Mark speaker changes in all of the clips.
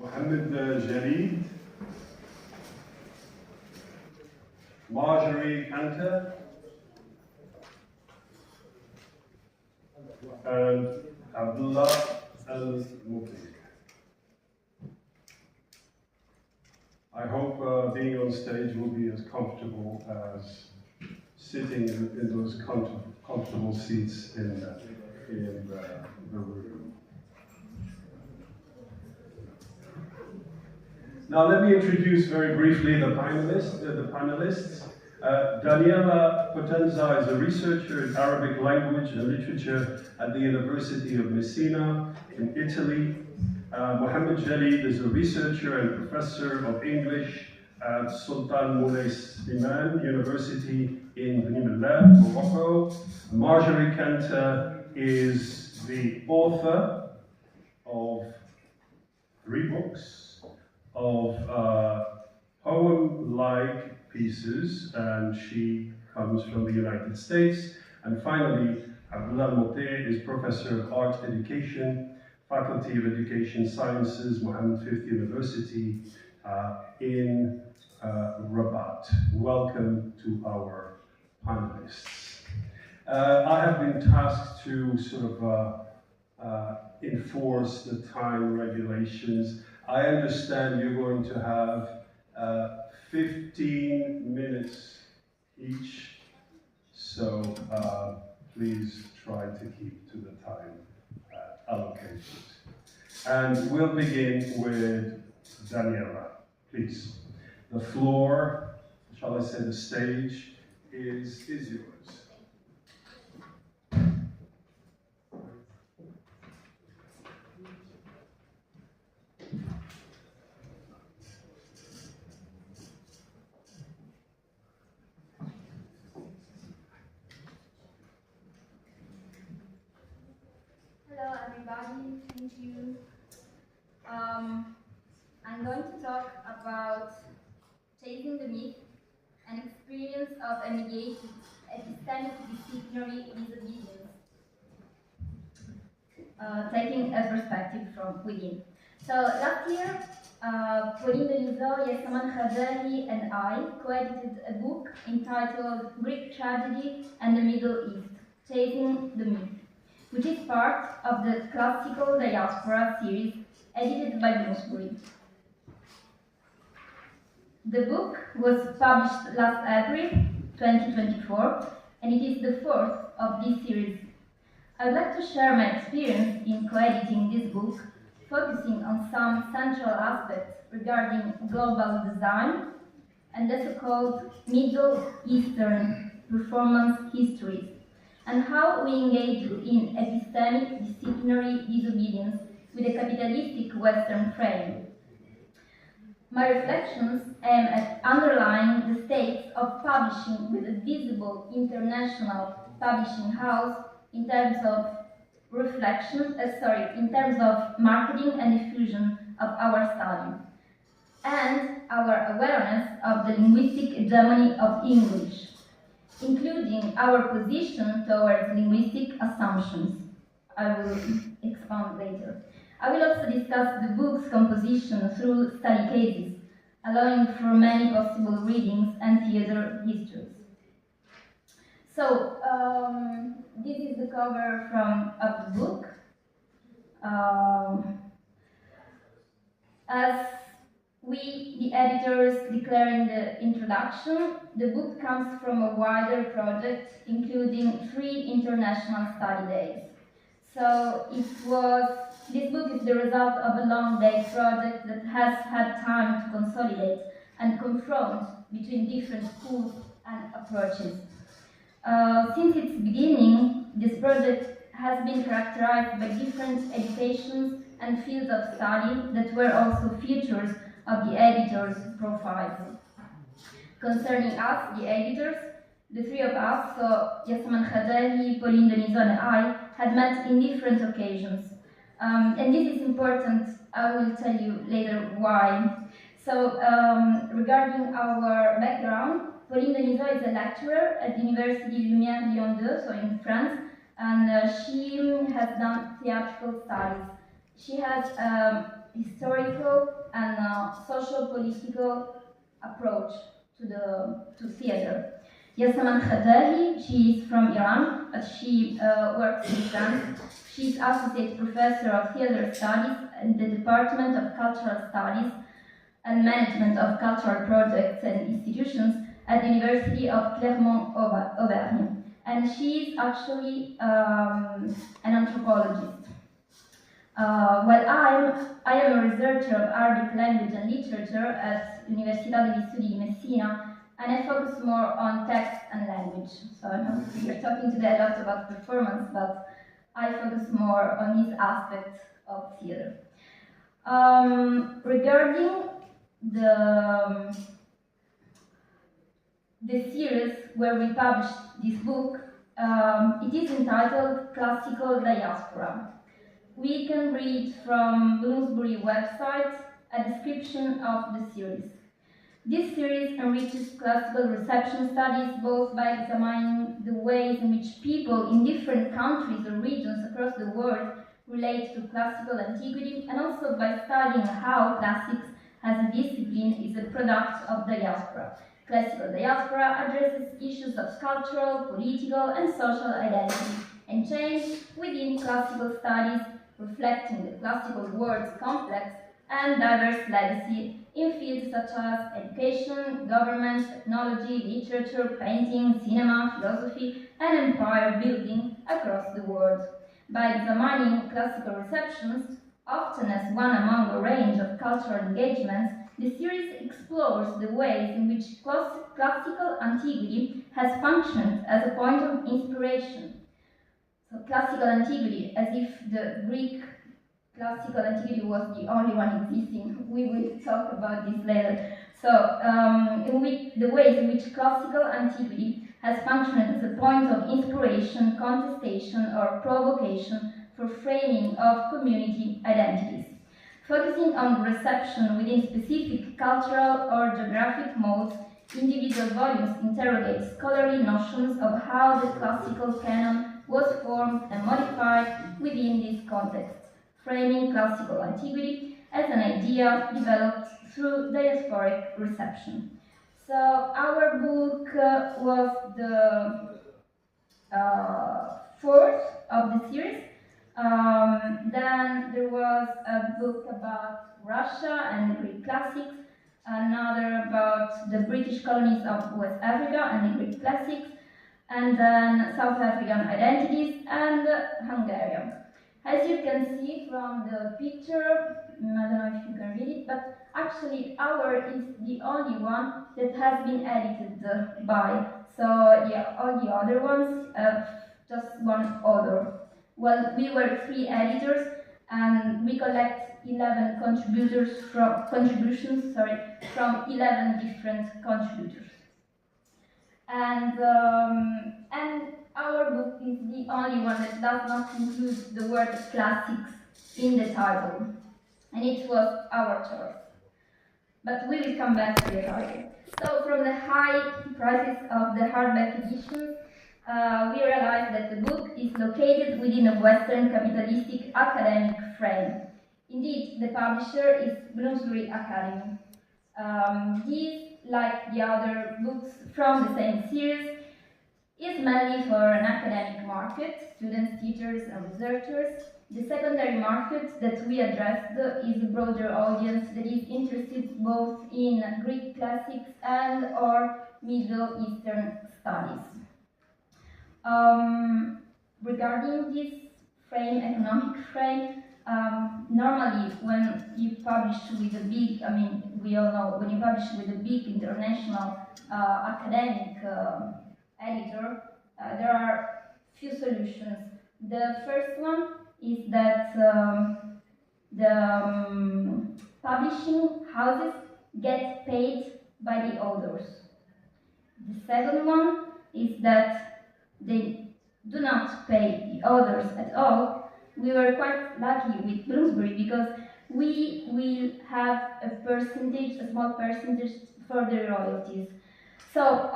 Speaker 1: محمد جليد, Marjorie Kanter, and Abdullah Al-Mublik. I hope being on stage will be as comfortable as sitting in those comfortable seats in the room. Now let me introduce very briefly the panelists. Daniela Potenza is a researcher in Arabic language and literature at the University of Messina in Italy. Mohammed Jalid is a researcher and professor of English at Sultan Moulay Slimane University in Bni Mellal, Morocco. Marjorie Kanter is the author of 3 books of poem-like pieces, and she comes from the United States. And finally, Abdullah Al-Mublik is professor of art education, Faculty of Education Sciences, Mohammed V University in Rabat. Welcome to our panelists. I have been tasked to sort of enforce the time regulations. I understand you're going to have 15 minutes each, so please try to keep to the time allocated. And we'll begin with Daniela, please. The floor, shall I say the stage, is yours.
Speaker 2: Hello everybody, thank you. I'm going to talk about chasing the myth, an experience of a mediated epistemic disciplinary disobedience, taking a perspective from within. So last year, Pauline Denisot, Yasaman Khadali and I co-edited a book entitled Greek Tragedy and the Middle East, Chasing the Myth, which is part of the Classical Diaspora series edited by Bloomsbury. The book was published last April 2024, and it is the 4th of this series. I would like to share my experience in co-editing this book, focusing on some central aspects regarding global design and the so-called Middle Eastern performance histories, and how we engage in epistemic disciplinary disobedience with a capitalistic Western frame. My reflections aim at underlying the stakes of publishing with a visible international publishing house in terms of in terms of marketing and diffusion of our study, and our awareness of the linguistic hegemony of English, including our position towards linguistic assumptions. I will expand later. I will also discuss the book's composition through study cases, allowing for many possible readings and theater histories. So, this is the cover of the book. As we, the editors, declare in the introduction, the book comes from a wider project including 3 international study days. So this book is the result of a long day project that has had time to consolidate and confront between different schools and approaches. Since its beginning, this project has been characterized by different educations and fields of study that were also features of the editors' profiles. Concerning us, the editors, the 3 of us, so Yasaman Khadali, Pauline Denisot and I, had met in different occasions. And this is important, I will tell you later why. So, regarding our background, Pauline Denisot is a lecturer at the University Lumière Lyon 2, so in France, and she has done theatrical studies. She has historical and social political approach to theater. Yasaman Khadahi, she is from Iran, but she works in France. She's Associate Professor of Theater Studies in the Department of Cultural Studies and Management of Cultural Projects and Institutions at the University of Clermont-Auvergne. And she's actually an anthropologist. Well, I am a researcher of Arabic language and literature at Università degli Studi di Messina, and I focus more on text and language. So I know we're talking today a lot about performance, but I focus more on this aspect of theater. Regarding the series where we published this book, it is entitled Classical Diaspora. We can read from Bloomsbury website a description of the series. This series enriches classical reception studies both by examining the ways in which people in different countries or regions across the world relate to classical antiquity, and also by studying how classics as a discipline is a product of diaspora. Classical diaspora addresses issues of cultural, political, and social identity and change within classical studies, reflecting the classical world's complex and diverse legacy in fields such as education, government, technology, literature, painting, cinema, philosophy, and empire building across the world. By examining classical receptions, often as one among a range of cultural engagements, the series explores the ways in which classical antiquity has functioned as a point of inspiration. So classical antiquity, as if the Greek classical antiquity was the only one existing. We will talk about this later. So, the ways in which classical antiquity has functioned as a point of inspiration, contestation, or provocation for framing of community identities. Focusing on reception within specific cultural or geographic modes, individual volumes interrogate scholarly notions of how the classical canon was formed and modified within this context, framing classical antiquity as an idea developed through diasporic reception. So our book was the fourth of the series. Then there was a book about Russia and the Greek classics, another about the British colonies of West Africa and the Greek classics, and then South African identities and Hungarian. As you can see from the picture, I don't know if you can read it, but actually our is the only one that has been edited by. So yeah, all the other ones have just one author. Well, we were 3 editors, and we collect 11 contributions from 11 different contributors. And our book is the only one that does not include the word classics in the title, and it was our choice. But we will come back to the title. So from the high prices of the hardback editions, we realized that the book is located within a Western capitalistic academic frame. Indeed, the publisher is Bloomsbury Academy. This, like the other books from the same series, is mainly for an academic market, students, teachers, and researchers. The secondary market that we addressed is a broader audience that is interested both in Greek classics and or Middle Eastern studies. Regarding this frame, economic frame, normally when you publish with a big, we all know, when you publish with a big international academic editor, there are few solutions. The first one is that the publishing houses get paid by the authors. The second one is that they do not pay the authors at all. We were quite lucky with Bloomsbury because we will have a percentage, a small percentage for the royalties. So,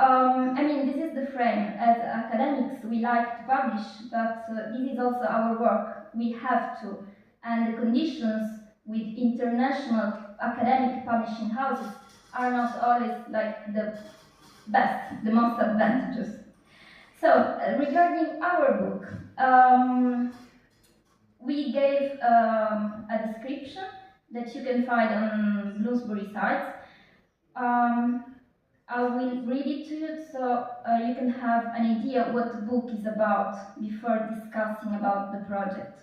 Speaker 2: this is the frame. As academics, we like to publish, but this is also our work. We have to. And the conditions with international academic publishing houses are not always like the best, the most advantageous. So, regarding our book, we gave a description that you can find on Bloomsbury sites. I will read it to you so you can have an idea what the book is about before discussing about the project.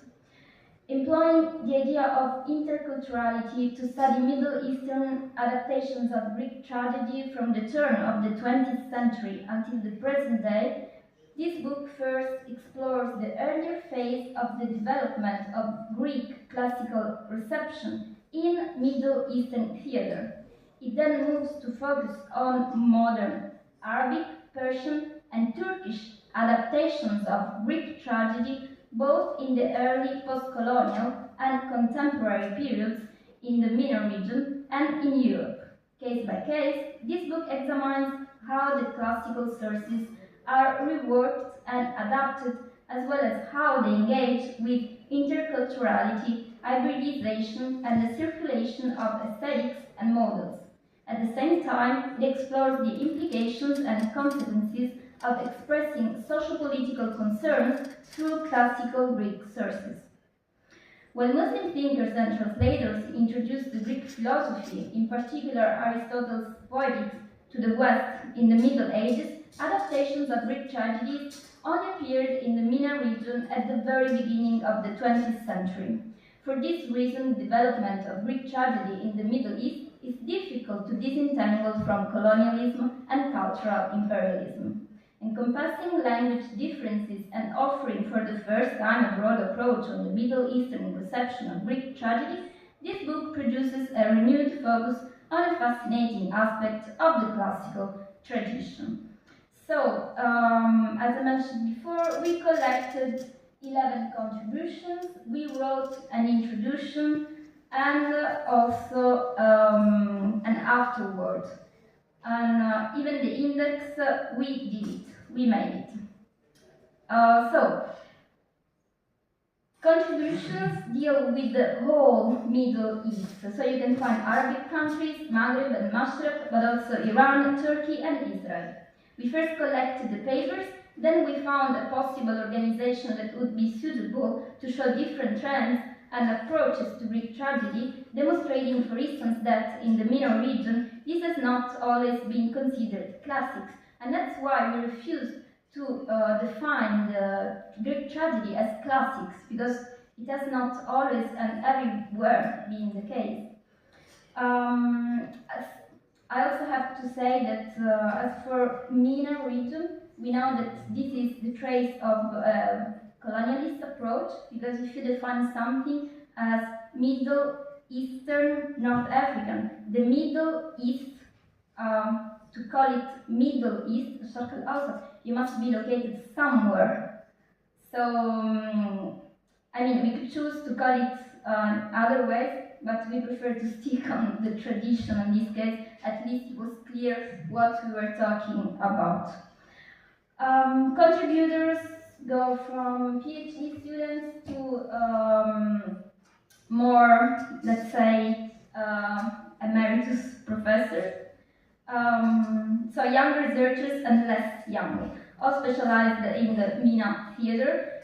Speaker 2: Employing the idea of interculturality to study Middle Eastern adaptations of Greek tragedy from the turn of the 20th century until the present day, this book first explores the earlier phase of the development of Greek classical reception in Middle Eastern theatre. It then moves to focus on modern Arabic, Persian, and Turkish adaptations of Greek tragedy both in the early post-colonial and contemporary periods in the MENA region and in Europe. Case by case, this book examines how the classical sources are reworked and adapted, as well as how they engage with interculturality, hybridization, and the circulation of aesthetics and models. At the same time, it explores the implications and consequences of expressing socio-political concerns through classical Greek sources. When Muslim thinkers and translators introduced the Greek philosophy, in particular Aristotle's Poetics, to the West in the Middle Ages, adaptations of Greek tragedies only appeared in the MENA region at the very beginning of the 20th century. For this reason, the development of Greek tragedy in the Middle East is difficult to disentangle from colonialism and cultural imperialism. Encompassing language differences and offering for the first time a broad approach on the Middle Eastern reception of Greek tragedy, this book produces a renewed focus on a fascinating aspect of the classical tradition. So, as I mentioned before, we collected 11 contributions, we wrote an introduction and also an afterword. And even the index, we did it, we made it. So, contributions deal with the whole Middle East. So you can find Arabic countries, Maghreb and Mashrek, but also Iran, Turkey and Israel. We first collected the papers, then we found a possible organization that would be suitable to show different trends and approaches to Greek tragedy, demonstrating, for instance, that in the MENA region, this has not always been considered classics, and that's why we refused to define the Greek tragedy as classics, because it has not always and everywhere been the case. I also have to say that as for MENA region, we know that this is the trace of colonialist approach, because if you define something as Middle Eastern North African, the Middle East, to call it Middle East, Sharq al-Awsat, you must be located somewhere. So, I mean, we could choose to call it other ways, but we prefer to stick on the tradition in this case. At least it was clear what we were talking about. Contributors go from PhD students to more, let's say, emeritus professors. So young researchers and less young, all specialized in the MENA theater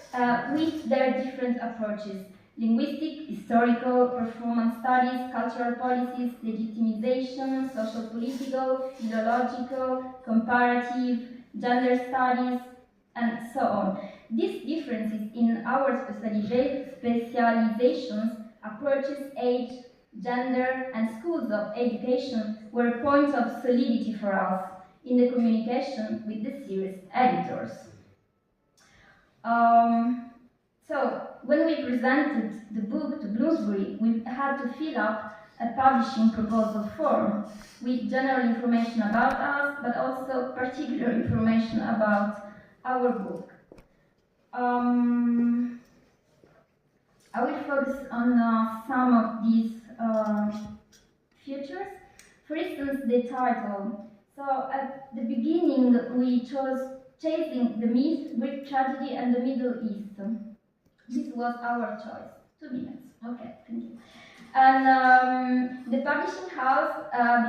Speaker 2: with their different approaches: linguistic, historical, performance studies, cultural policies, legitimization, social political, philological, comparative, gender studies, and so on. These differences in our specializations, approaches, age, gender, and schools of education were points of solidity for us in the communication with the series editors. So, when we presented the book to Bloomsbury, we had to fill up a publishing proposal form with general information about us, but also particular information about our book. I will focus on some of these features. For instance, the title. So at the beginning, we chose Chasing the Myth, Greek Tragedy and the Middle East. This was our choice. 2 minutes. Okay, thank you. And the publishing house,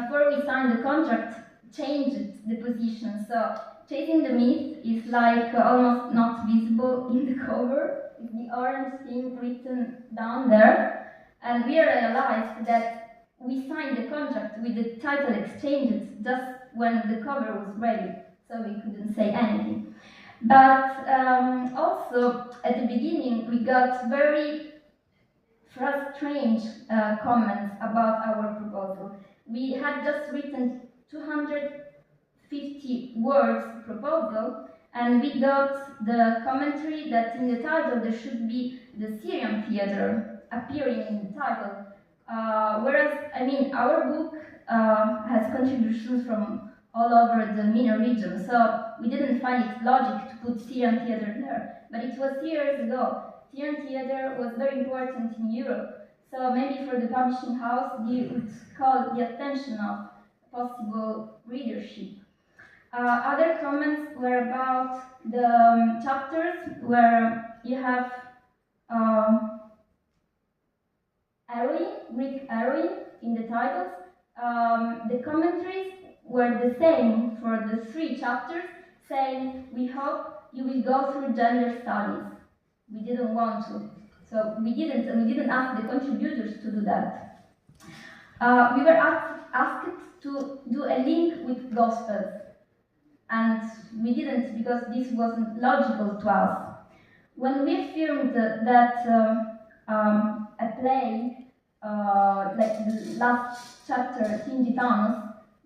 Speaker 2: before we signed the contract, changed the position. So Chasing the Myth is like almost not visible in the cover. It's the orange thing written down there. And we realized that we signed the contract with the title exchanged just when the cover was ready, so we couldn't say anything. But also, at the beginning, we got very strange comments about our proposal. We had just written 250 words proposal, and we got the commentary that in the title there should be the Syrian theater appearing in the title. Whereas, our book has contributions from all over the MENA region, so we didn't find it logic to put Syrian theater there. But it was years ago. Syrian theater was very important in Europe, so maybe for the publishing house, they would call the attention of possible readership. Other comments were about the chapters where you have Greek heroine in the titles. The commentaries were the same for the 3 chapters, saying, "We hope you will go through gender studies." We didn't want to, so we didn't ask the contributors to do that. We were asked to do a link with Gospels, and we didn't because this wasn't logical to us. When we affirmed that a play, like the last chapter, Tingitanos,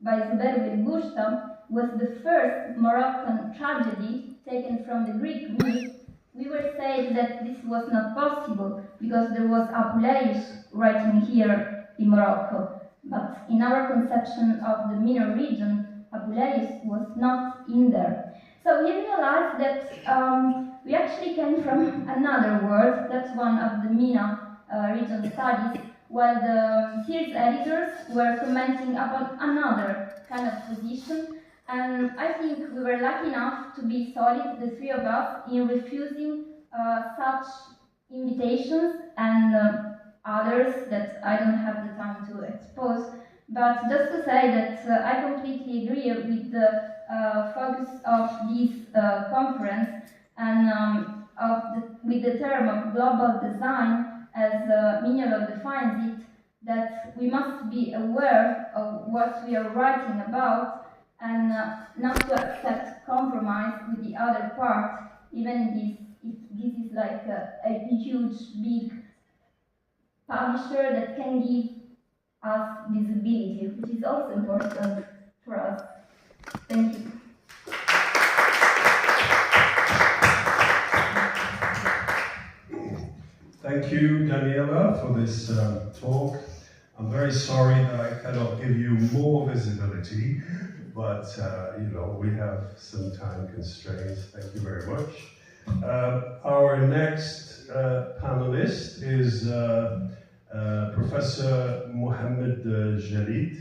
Speaker 2: by Zubair Belbushta, was the first Moroccan tragedy taken from the Greek myth, we were saying that this was not possible because there was Apuleius writing here in Morocco. But in our conception of the MENA region, Apuleius was not in there. So we realized that we actually came from another world. That's one of the MENA region studies, while the series editors were commenting upon another kind of position. And I think we were lucky enough to be solid, the 3 of us, in refusing such invitations and others that I don't have the time to expose. But just to say that I completely agree with the focus of this conference and with the term of global design, as Mignolo defines it, that we must be aware of what we are writing about and not to accept compromise with the other part, even if this is like a huge, big publisher that can give us visibility, which is also important for us. Thank you.
Speaker 1: Thank you, Daniela, for this talk. I'm very sorry that I cannot give you more visibility, but we have some time constraints. Thank you very much. Our next panelist is Professor Mohammed Jalid,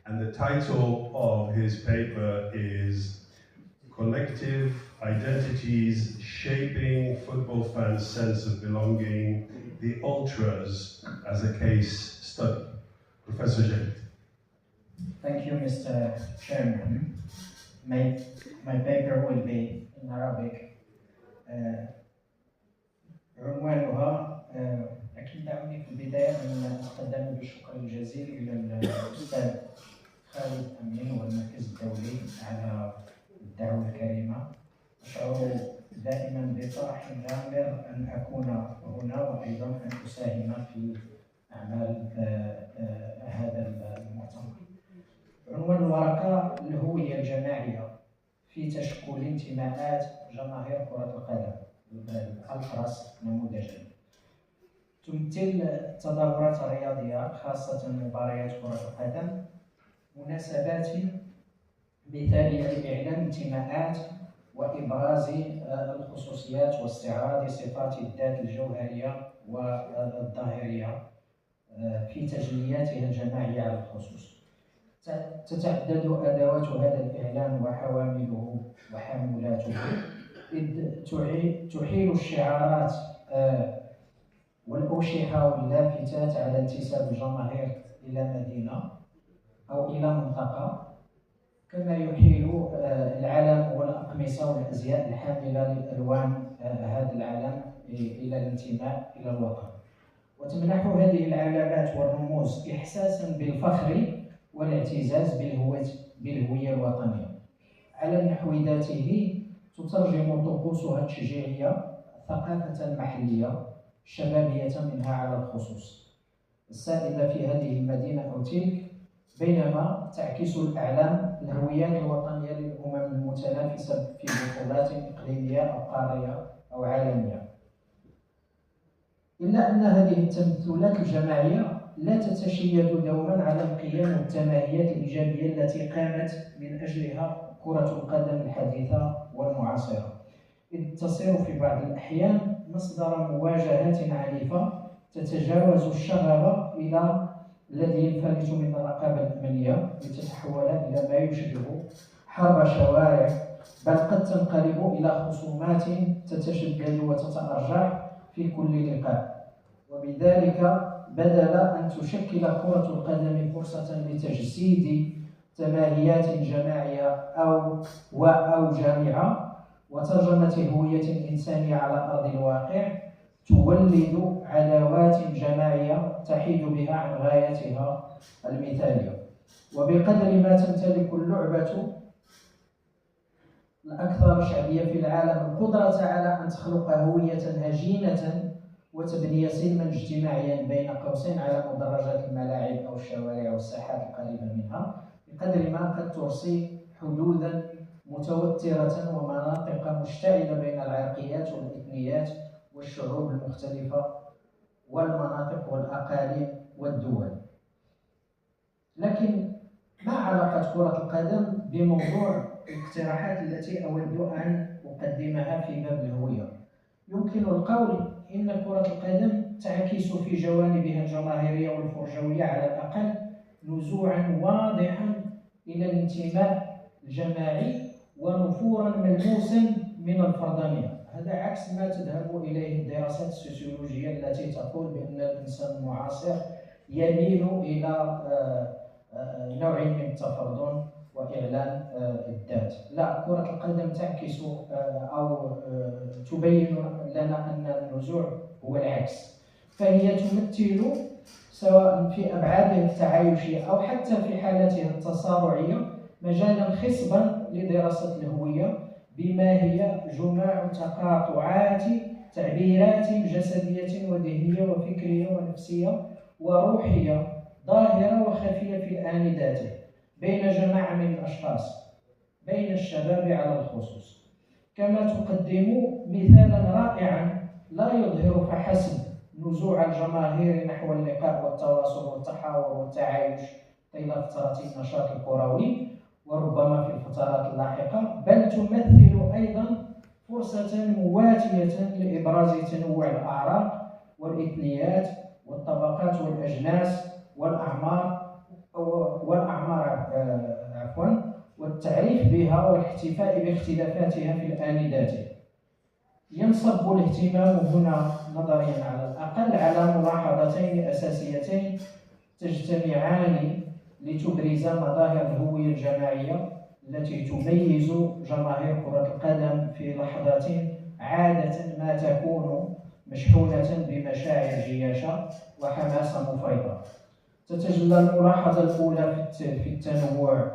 Speaker 1: and the title of his paper is Collective Identities Shaping Football Fans' Sense of Belonging, the Ultras as a Case Study. Professor Jalid.
Speaker 3: Thank you, Mr. Chairman. My paper will be in Arabic. عنوانها لكن دعوني في البداية أن أتقدم بالشكر الجزيل إلى الأستاذ خالد أمين والمركز الدولي على الدعوة الكريمة. أشعر دائما بفرح غامر أن أكون هنا وأيضا أن أساهم في أعمال هذا المؤتمر. عنوان الورقة الهوية الجماعية في تشكل انتماءات جماهير كرة القدم الألتراس نموذجا. تمثل التظاهرات الرياضية خاصة مباريات كرة القدم مناسبات مثالية لإعلان انتماءات وإبراز الخصوصيات واستعراض صفات الذات الجوهرية والظاهرية في تجلياتها الجماعية على الخصوص. تتعدد أدوات هذا الإعلان وحوامله وحاملاته، إذ تحيل الشعارات والأوشحة واللافتات على انتساب الجماهير إلى مدينة أو إلى منطقة، كما يحيل العلم والأقمصة والأزياء الحاملة لألوان هذا العلم إلى الانتماء إلى الوطن. وتمنح هذه العلامات والرموز إحساسا بالفخر والاعتزاز بالهوية الوطنية. على النحو ذاته تترجم طقوسها التشجيعية ثقافة محلية شبابية منها على الخصوص السائدة في هذه المدينة أو تلك، بينما تعكس الأعلام الهويات الوطنية للأمم المتنافسة في بطولات إقليمية أو قارية أو عالمية. إلا أن هذه التمثلات الجماعية لا تتشيد دوما على القيم والتماهيات الإيجابية التي قامت من أجلها كرة القدم الحديثة والمعاصرة، إذ تصير في بعض الأحيان مصدر مواجهات عنيفة تتجاوز الشغب إلى الذي ينفلت من الرقابة الأمنية لتتحول إلى ما يشبه حرب شوارع، بل قد تنقلب إلى خصومات تتشدد وتتأرجح في كل لقاء. وبذلك بدل أن تشكل كرة القدم فرصة لتجسيد تماهيات جماعية أو جامعة وترجمة الهوية الإنسانية على أرض الواقع، تولد عداوات جماعية تحيد بها عن غايتها المثالية. وبقدر ما تمتلك اللعبة الأكثر شعبية في العالم القدرة على أن تخلق هوية هجينة وتبني سلما اجتماعيا بين قوسين على مدرجات الملاعب أو الشوارع والساحات القريبة منها، بقدر ما قد ترسي حدودا متوترة ومناطق مشتعلة بين العرقيات والإثنيات والشعوب المختلفة والمناطق والأقاليم والدول. لكن ما علاقة كرة القدم بموضوع الاقتراحات التي أود أن أقدمها في باب الهوية؟ يمكن القول إن كرة القدم تعكس في جوانبها الجماهيرية والفرجوية على الأقل نزوعا واضحا إلى الانتماء الجماعي ونفورا ملموسا من الفردانية. هذا عكس ما تذهب إليه الدراسات السوسيولوجية التي تقول بأن الإنسان المعاصر يميل إلى نوع من التفردن وإعلان الذات. لا، كرة القدم تعكس أو تبين لنا أن النزوع هو العكس، فهي تمثل سواء في أبعادها التعايشية أو حتى في حالتها التصارعية مجالا خصبا لدراسة الهوية بما هي جماع تقاطعات تعبيرات جسدية وذهنية وفكرية ونفسية وروحية ظاهرة وخفية في الآن ذاته بين جماعة من الأشخاص، بين الشباب على الخصوص. كما تقدم مثالا رائعا لا يظهر فحسب نزوع الجماهير نحو اللقاء والتواصل والتحاور والتعايش طيل فترة النشاط الكروي وربما في الفترات اللاحقة، بل تمثل أيضا فرصة مواتية لإبراز تنوع الأعراق والإثنيات والطبقات والأجناس والأعمار والتعريف بها والاحتفاء باختلافاتها في الآن ذاته. ينصب الاهتمام هنا نظريا على الأقل على ملاحظتين أساسيتين تجتمعان لتبرز مظاهر الهوية الجماعية التي تميز جماهير كرة القدم في لحظات عادة ما تكون مشحونة بمشاعر جياشة وحماسة مفيضة. تتجلى الملاحظة الأولى في التنوع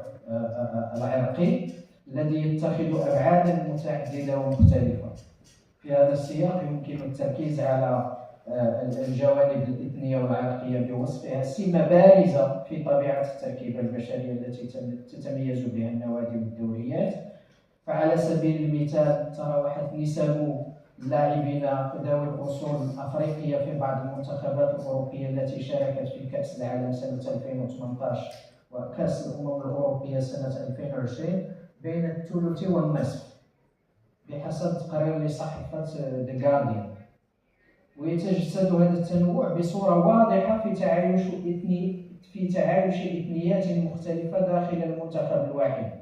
Speaker 3: العرقي الذي يتخذ أبعادا متعددة ومختلفة. في هذا السياق يمكن التركيز على الجوانب الإثنية والعرقية بوصفها سمة بارزة في طبيعة التركيبة البشرية التي تتميز بها النوادي والدوريات. فعلى سبيل المثال تراوحت نسب اللاعبين ذوي الأصول الأفريقية في بعض المنتخبات الأوروبية التي شاركت في كأس العالم سنة 2018 وكأس الأمم الأوروبية سنة 2020 بين الثلث والنصف بحسب تقرير لصحيفة The Guardian. ويتجسد هذا التنوع بصورة واضحة في تعايش إثنيات مختلفة داخل المنتخب الواحد.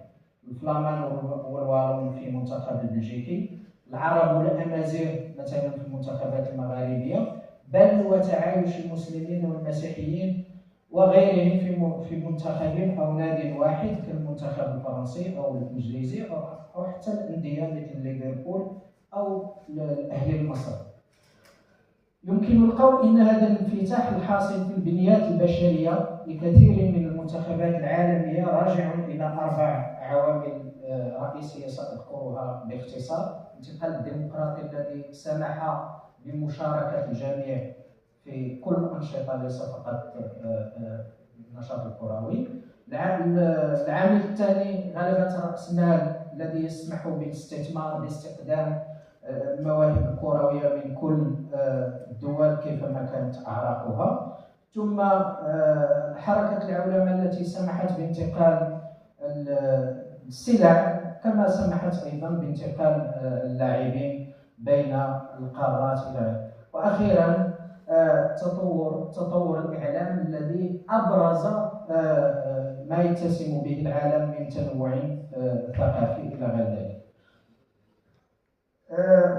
Speaker 3: الفلامان والوالون في المنتخب البلجيكي، العرب والأمازيغ مثلا في المنتخبات المغاربية، بل وتعايش المسلمين والمسيحيين وغيرهم في منتخب أو نادي واحد كالمنتخب الفرنسي أو الإنجليزي أو حتى الأندية مثل ليفربول أو الأهلي المصري. يمكن القول إن هذا الانفتاح الحاصل في البنيات البشرية لكثير من المنتخبات العالمية راجع إلى 4 عوامل رئيسية سأذكرها باختصار. الانتقال الديمقراطي الذي سمح بمشاركة الجميع في كل الأنشطة ليس فقط النشاط الكروي. العامل الثاني غلبة رأس مال الذي يسمح بالاستثمار باستخدام المواهب الكروية من كل الدول كيفما كانت أعراقها. ثم حركة العولمة التي سمحت بانتقال السلع كما سمحت أيضا بانتقال اللاعبين بين القارات إلى. وأخيرا تطور الإعلام الذي أبرز ما يتسم به العالم من تنوع ثقافي إلى غير ذلك.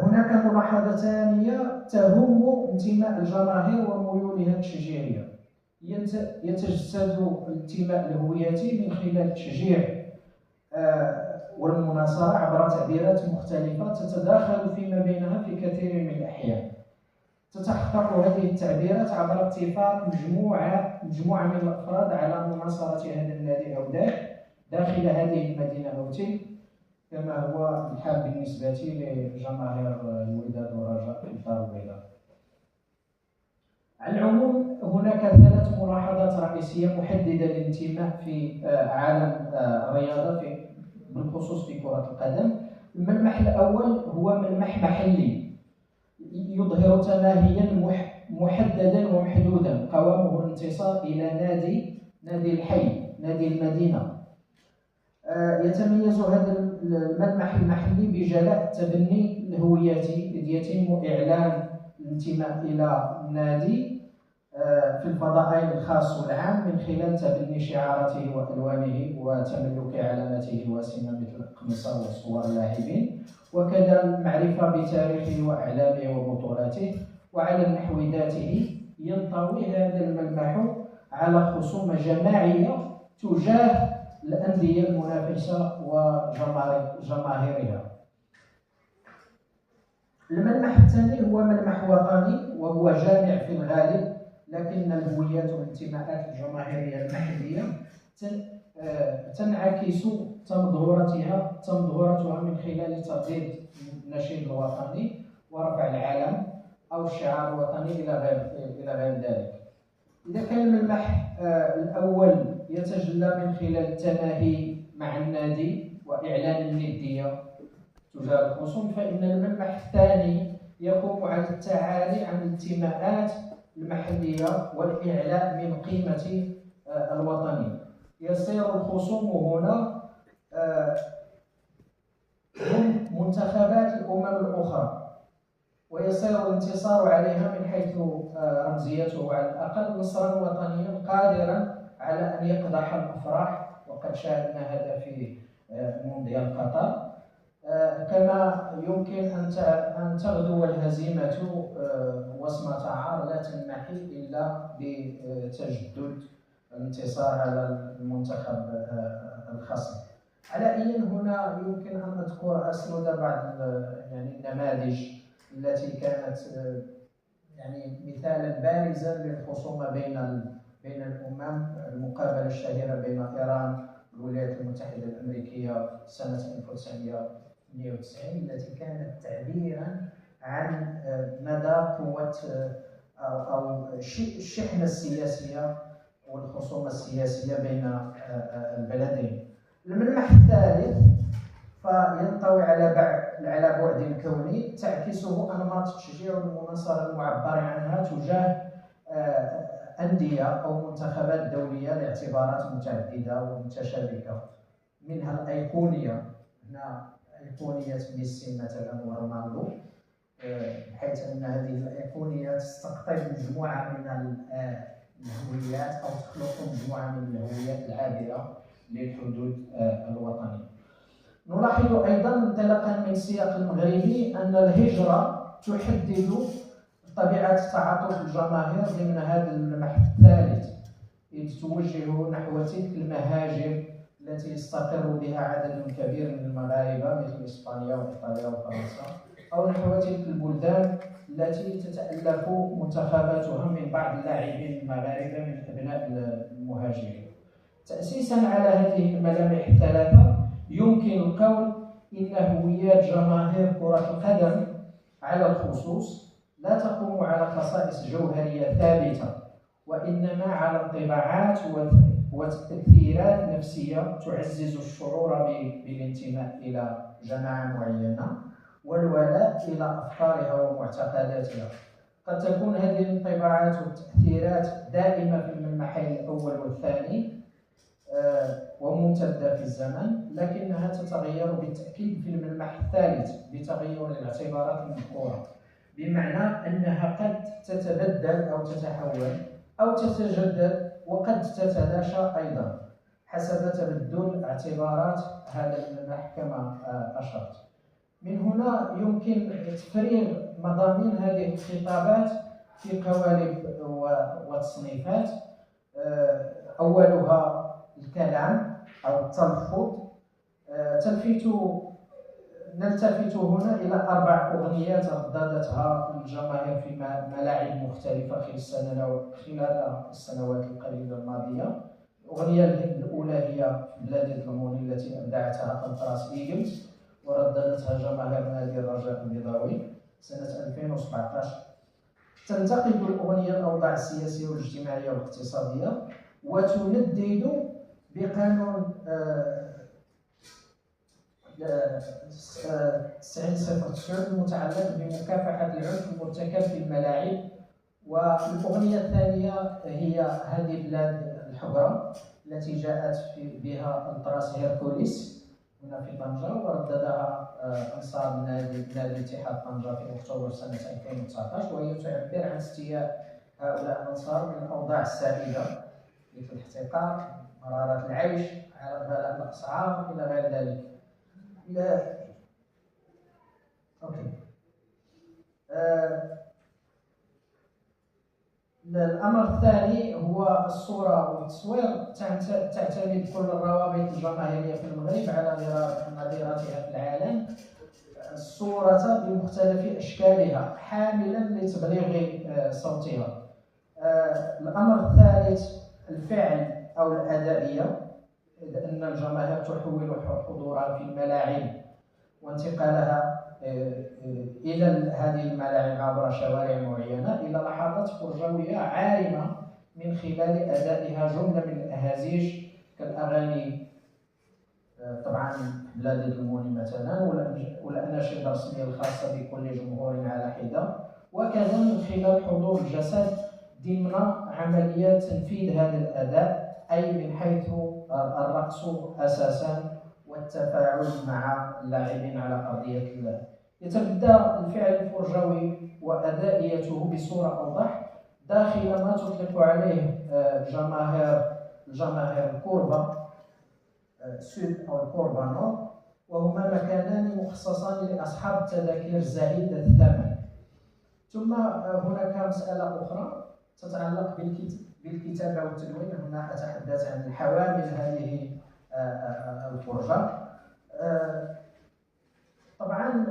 Speaker 3: هناك ملاحظة ثانية تهم انتماء الجماهير وميولها التشجيعية. يتجسد الانتماء الهوياتي من خلال التشجيع والمناصرة عبر تعبيرات مختلفة تتداخل فيما بينها في كثير من الأحيان. تتحقق هذه التعبيرات عبر اتفاق مجموعة من الأفراد على مناصرة هذا النادي أو ذاك داخل هذه المدينة أو تلك، كما هو الحال بالنسبة لجماهير الوداد والرجاء في الدار البيضاء. على العموم هناك 3 ملاحظات رئيسية محددة للانتماء في عالم الرياضة بالخصوص في كرة القدم. الملمح الأول هو ملمح محلي يظهر تماهيا محددا ومحدودا قوامه الانتصار إلى نادي الحي، نادي المدينة. يتميز هذا الملمح المحلي بجلاء التبني الهوياتي إذ يتم إعلان الانتماء إلى النادي في الفضائين الخاص والعام من خلال تبني شعاراته وألوانه وتملك علاماته الواسمة مثل الأقمصة وصور اللاعبين، وكذا المعرفة بتاريخه وأعلامه وبطولاته. وعلى النحو ذاته ينطوي هذا الملمح على خصومة جماعية تجاه الأندية المنافسة وجماهيرها. الملمح الثاني هو ملمح وطني وهو جامع في الغالب، لكن الهويات والانتماءات الجماهيرية المحلية تنعكس تمظهرتها من خلال ترديد النشيد الوطني ورفع العلم أو الشعار الوطني إلى غير ذلك. إذا كان الملمح الأول يتجلى من خلال التماهي مع النادي وإعلان الندية تجاه الخصوم، فإن الملمح الثاني يقوم على التعالي عن الانتماءات المحلية والإعلاء من قيمة الوطنية. يصير الخصوم هنا هم منتخبات الأمم الأخرى، ويصير الانتصار عليها من حيث رمزيته على الأقل نصرا وطنيا قادرا على أن يقدح الأفراح، وقد شاهدنا هذا في مونديال قطر. كما يمكن أن تغدو الهزيمة وصمة عار لا تنمحي إلا بتجدد الانتصار على المنتخب الخصم. على أي هنا يمكن أن أسرد بعض النماذج التي كانت مثالا بارزا للخصومة بين الأمم. المقابلة الشهيرة بين إيران والولايات المتحدة الأمريكية سنة 1992 التي كانت تعبيرا عن مدى قوة أو الشحنة السياسية والخصومة السياسية بين البلدين. الملمح الثالث فينطوي على بعد كوني تعكسه أنماط التشجيع والمناصرة المعبر عنها تجاه أندية أو منتخبات دولية لاعتبارات متعددة ومتشابكة، منها الأيقونية. هنا أيقونية ميسي مثلا ورونالدو، بحيث أن هذه الأيقونية تستقطب مجموعة من الهويات أو تخلق مجموعة من الهويات العابرة للحدود الوطنية. نلاحظ أيضا انطلاقا من سياق المغربي أن الهجرة تحدد طبيعة تعاطف الجماهير ضمن هذا الملمح الثالث إذ توجه نحو تلك المهاجر التي يستقر بها عدد كبير من المغاربة مثل إسبانيا وإيطاليا وفرنسا، أو نحو تلك البلدان التي تتألف منتخباتها من بعض اللاعبين المغاربة من أبناء المهاجرين. تأسيسا على هذه الملامح الثلاثة يمكن القول إن هويات جماهير كرة القدم على الخصوص لا تقوم على خصائص جوهرية ثابتة، وإنما على انطباعات وتأثيرات نفسية تعزز الشعور بالانتماء إلى جماعة معينة والولاء إلى أفكارها ومعتقداتها. قد تكون هذه الانطباعات والتأثيرات دائمة في الملمحين الأول والثاني وممتدة في الزمن، لكنها تتغير بالتأكيد في الملمح الثالث بتغير الاعتبارات المذكورة، بمعنى أنها قد تتبدل أو تتحول أو تتجدد وقد تتلاشى أيضا حسب تبدل اعتبارات هذا الملمح كما أشرت. من هنا يمكن تفريغ مضامين هذه الخطابات في قوالب وتصنيفات. أولها الكلام أو التلفظ. نلتفت هنا إلى 4 أغنيات رددتها الجماهير في ملاعب مختلفة خلال السنوات القليلة الماضية. الأغنية الأولى هي بلاد الضموني التي أبدعتها التراس إيجلز ورددتها جماهير نادي الرجاء البيضاوي سنة 2017. تنتقد الأغنية الأوضاع السياسية والاجتماعية والاقتصادية وتندد بقانون 9009 المتعلق بمكافحة العنف المرتكب في الملاعب. والأغنية الثانية هي هذه بلاد الحجرة التي جاءت بها الطراس هيركوليس هنا في طنجة ورددها أنصار نادي اتحاد طنجة في أكتوبر سنة 2019، وهي تعبر عن استياء هؤلاء الأنصار من الأوضاع السائدة مثل الاحتقار، مرارة العيش، على غلاء الأسعار إلى غير ذلك. الأمر الثاني هو الصورة والتصوير. تعتمد كل الروابط الجماهيرية في المغرب على نظيرتها في العالم الصورة بمختلف أشكالها حاملا لتبليغ صوتها. الأمر الثالث الفعل أو الأدائية، إذ أن الجماهير تحول حضورها في الملاعب وانتقالها إلى هذه الملاعب عبر شوارع معينة إلى لحظات فرجوية عارمة من خلال أدائها جملة من الأهازيج كالأغاني طبعا بلاد الضموني مثلا والأناشيد الرسمية الخاصة بكل جمهور على حدة، وكذا من خلال حضور الجسد ضمن عمليات تنفيذ هذا الأداء، أي من حيث الرقص أساسا والتفاعل مع اللاعبين على أرضية اللعب. يتبدأ الفعل الفرجوي وأدائيته بصورة أوضح داخل ما تطلق عليه الجماهير الكوربة سود أو الكوربة نور، وهما مكانان مخصصان لأصحاب التذاكر زهيدة الثمن. ثم هناك مسألة أخرى تتعلق بالكتابة والتدوين. هنا أتحدث عن الحوامل هذه الفرجة. طبعا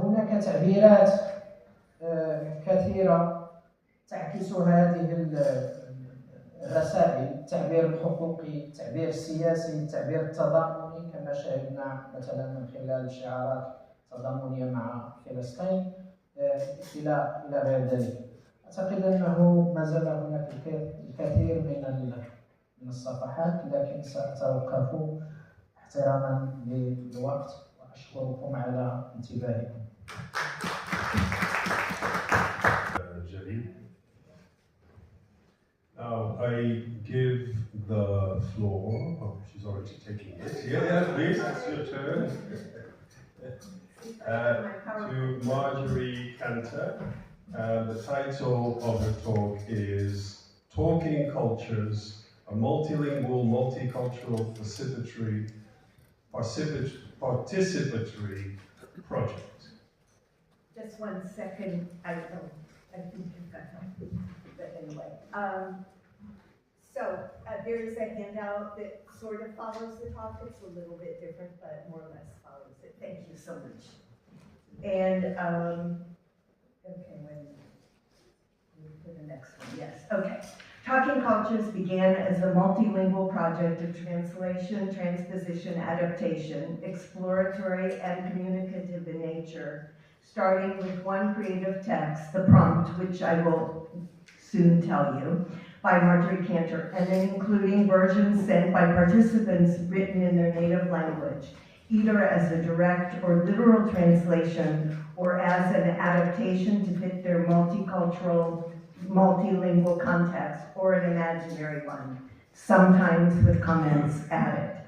Speaker 3: هناك تعبيرات كثيرة تعكس هذه الرسائل: التعبير الحقوقي، التعبير السياسي، التعبير التضامني كما شاهدنا مثلا من خلال شعارات تضامنية مع فلسطين إلى غير ذلك. أعتقد أنه ما زال هناك الكثير من الصفحات، لكن سأتوقف احتراما للوقت وأشكركم على انتباهكم.
Speaker 1: Now I give the floor. Oh, she's already taking it. Yeah, please, it's your turn. To Marjorie Cantor. The title of the talk is Talking Cultures, a multilingual, multicultural, participatory project.
Speaker 4: Just 1 second. I think you've got something, but anyway. There's a handout that sort of follows the talk. It's a little bit different, but more or less follows it. Thank you so much. And, okay, wait a minute. For the next one, yes, okay. Talking Cultures began as a multilingual project of translation, transposition, adaptation, exploratory and communicative in nature, starting with one creative text, the prompt, which I will soon tell you, by Marjorie Cantor, and then including versions sent by participants written in their native language, either as a direct or literal translation or as an adaptation to fit their multicultural, multilingual context or an imaginary one, sometimes with comments added.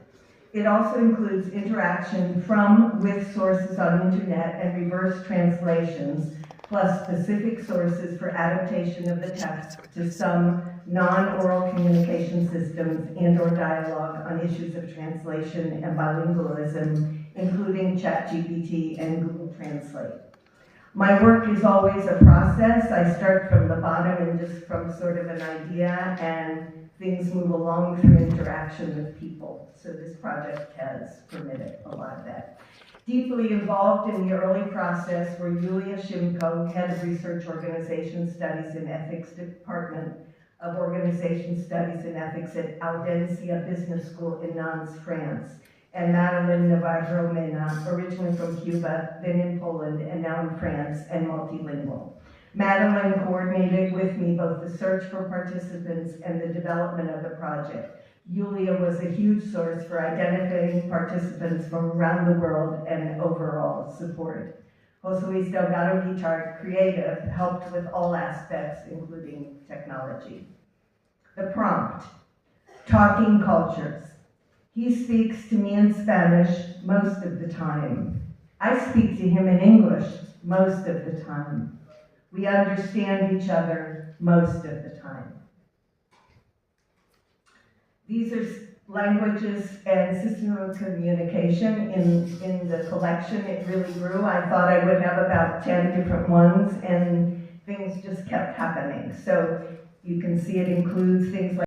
Speaker 4: It also includes interaction from with sources on internet and reverse translations, plus specific sources for adaptation of the text to some non-oral communication systems and or dialogue on issues of translation and bilingualism, including ChatGPT and Google Translate. My work is always a process. I start from the bottom and just from sort of an idea, and things move along through interaction with people. So this project has permitted a lot of that. Deeply involved in the early process were Yulia Shimko, Head of Research Organization Studies and Ethics Department of Organization Studies and Ethics at Audencia Business School in Nantes, France, and Madeline Navarro Mena, originally from Cuba, then in Poland, and now in France, and multilingual. Madeline coordinated with me both the search for participants and the development of the project. Yulia was a huge source for identifying participants from around the world and overall support. Jose Luis Delgado Guitar, creative, helped with all aspects, including technology. The prompt, Talking Cultures. He speaks to me in Spanish most of the time. I speak to him in English most of the time. We understand each other most of the time. These are languages and systems of communication in the collection. It really grew. I thought I would have about 10 different ones, and things just kept happening. So you can see it includes things like